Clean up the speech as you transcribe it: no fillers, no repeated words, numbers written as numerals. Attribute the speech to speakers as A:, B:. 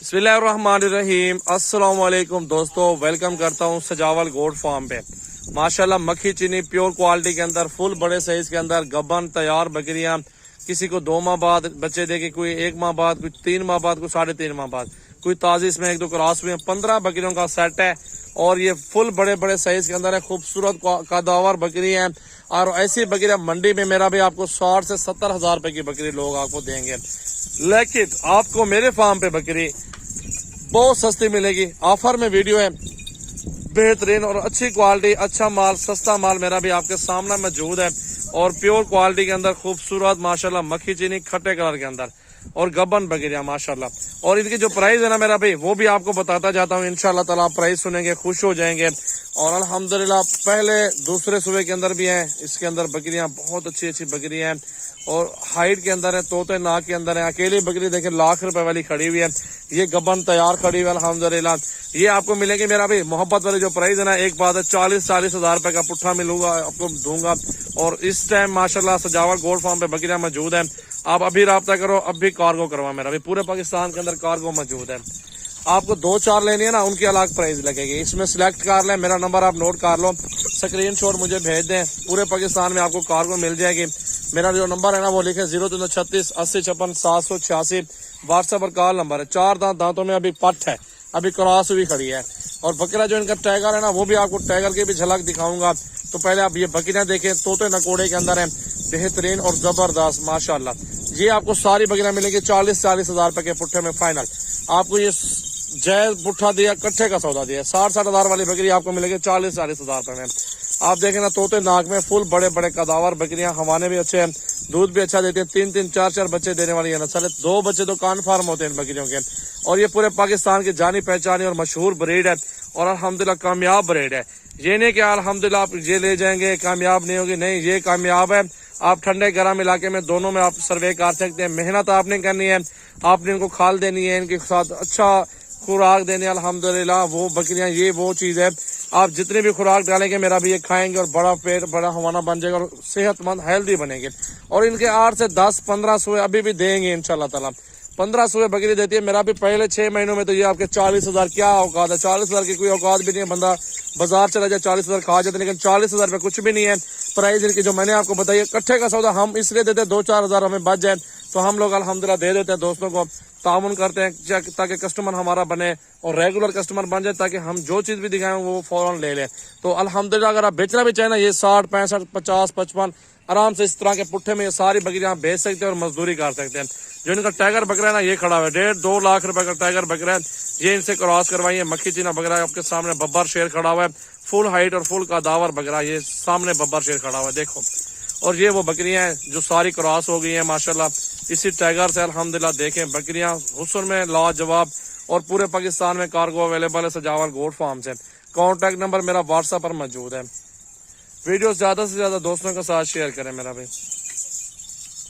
A: बिस्मिल्लाहिर्रहमानिर्रहीम। अस्सलाम वालेकुम दोस्तों, वेलकम करता हूँ सजावल गोट फार्म पे। माशाल्लाह मक्खी चीनी प्योर क्वालिटी के अंदर फुल बड़े साइज के अंदर गबन तैयार बकरियां, किसी को 2 माह बाद बच्चे देगी, कोई 1 माह बाद, कोई 3 माह बाद, कोई 3.5 माह बाद, कोई ताजी इसमें 1-2 क्रॉस हुए। 15 बकरियों का सेट है और ये फुल बड़े बड़े साइज के अंदर है। खूबसूरत कदावर बकरी है और ऐसी बकरियां मंडी में मेरा भी आपको 60 से 70 हजार रुपए की बकरी लोग आपको देंगे, लेकिन आपको मेरे फार्म पे बकरी बहुत सस्ती मिलेगी। ऑफर में वीडियो है, बेहतरीन और अच्छी क्वालिटी, अच्छा माल, सस्ता माल मेरा भी आपके सामने मौजूद है और प्योर क्वालिटी के अंदर खूबसूरत माशाल्लाह मक्खी चीनी खट्टे कलर के अंदर और गबन बकरियां माशाल्लाह। और इनकी जो प्राइस है ना मेरा भाई, वो भी आपको बताता जाता हूँ। इंशाल्लाह ताला आप प्राइस सुनेंगे खुश हो जाएंगे। और अल्हम्दुलिल्लाह पहले दूसरे सूबे के अंदर भी है, इसके अंदर बकरियां बहुत अच्छी अच्छी बकरियां हैं और हाइट के अंदर है, तोते नाक के अंदर है। अकेली बकरी देखें लाख रुपए वाली खड़ी हुई है, ये गबन तैयार खड़ी हुई है अल्हम्दुलिल्लाह। ये आपको मिलेगी मेरा भाई मोहब्बत वाली जो प्राइस है ना, एक बात है 40 हजार रुपए का पुट्ठा मिलूंगा आपको दूंगा। और इस टाइम माशाल्लाह सजावल गोल्ड फार्म पे बकरियां मौजूद है। आप अभी राब्ता करो, अभी कार्गो करवा मेरा भाई, पूरे पाकिस्तान के अंदर कार्गो मौजूद है। आपको 2-4 लेनी है ना, उनकी अलग प्राइस लगेगी। इसमें सिलेक्ट कर लें, मेरा नंबर आप नोट कर लो, स्क्रीनशॉट मुझे भेज दें, पूरे पाकिस्तान में आपको कार्गो मिल जाएगी। मेरा जो नंबर है ना वो लिखे 0336 80 56 786, व्हाट्सएप पर कॉल नंबर है। 4 दांतों में अभी पट है, अभी क्रॉस भी खड़ी है। और बकरा जो इनका टैगर है ना, वो भी आपको टैगर की भी झलक दिखाऊंगा। तो पहले आप ये बकरियां देखें, तोते नकोड़े के अंदर है, बेहतरीन और जबरदस्त माशाल्लाह। ये आपको सारी बकरियां मिलेंगी 40 हजार रुपए के पुट्ठे में फाइनल। आपको ये जैज पुट्ठा दिया, कट्ठे का सौदा दिया, 60 हजार वाली बकरी आपको मिलेगी 40 हजार रुपए में। आप देखें ना, तोते नाक में फुल बड़े बड़े कदावर बकरियां, हवाने भी अच्छे हैं, दूध भी अच्छा देते हैं। 3-3 4-4 बच्चे देने वाली है नस्ल है। 2 बच्चे तो कन्फर्म होते हैं इन बकरियों के। और ये पूरे पाकिस्तान की जानी पहचानी और मशहूर ब्रीड है और अल्हम्दुलिल्लाह कामयाब ब्रीड है। ये नहीं कि अल्हम्दुलिल्लाह आप ये ले जाएंगे कामयाब नहीं होगी, नहीं, ये कामयाब है। आप ठंडे गर्म इलाके में दोनों में आप सर्वे कर सकते हैं। मेहनत आपने करनी है, आपने इनको खाल देनी है, इनके साथ अच्छा खुराक देनी है। अल्हम्दुलिल्लाह वो बकरियां, ये वो चीज है, आप जितनी भी खुराक डालेंगे मेरा भी ये खाएंगे और बड़ा पेट बड़ा हवाना बन जाएगा और सेहतमंद हेल्दी बनेंगे। और इनके 8 से 10-15 सुए अभी भी देंगे इंशाल्लाह ताला। 15 सुए बकरी देती है मेरा भी। पहले 6 महीनों में तो ये आपके 40 हजार, क्या औकात है, 40 हजार की कोई औकात भी नहीं है। बंदा बाजार चला जाए 40 हजार खा जाते, लेकिन 40 हजार रुपये कुछ भी नहीं है। प्राइस इनकी जो मैंने आपको बताई, कट्ठे का सौदा हम इसलिए देते हैं 2-4 हजार हमें बच जाए, तो हम लोग अल्हम्दुलिल्लाह दे देते हैं। दोस्तों को तामुन करते हैं ताकि कस्टमर हमारा बने और रेगुलर कस्टमर बन जाए, ताकि हम जो चीज भी दिखाएं वो फौरन ले लें। तो अल्हम्दुलिल्लाह अगर आप बेचना भी चाहें ना, ये 60, 65, 50, 55 आराम से इस तरह के पुट्ठे में ये सारी बकरियां आप बेच सकते हैं और मजदूरी कर सकते हैं। जो इनका टाइगर बकरा है ना, ये खड़ा हुआ है, 1.5-2 लाख रुपए का टाइगर बकरा है। ये इनसे क्रॉस करवाइए। मक्खी चीना बकरा है आपके सामने, बब्बर शेर खड़ा हुआ है, फुल हाइट और फुल कदावर बकरा, ये सामने बब्बर शेर खड़ा हुआ है, देखो। और ये वो बकरियां हैं जो सारी क्रॉस हो गई हैं माशाल्लाह इसी टाइगर से। अल्हम्दुलिल्लाह देखें बकरियां हुस्न में लाजवाब और पूरे पाकिस्तान में कार्गो अवेलेबल है सजावल गोट फार्म से। कॉन्टैक्ट नंबर मेरा व्हाट्सएप पर मौजूद है। वीडियो ज्यादा से ज्यादा दोस्तों के साथ शेयर करें मेरा भाई।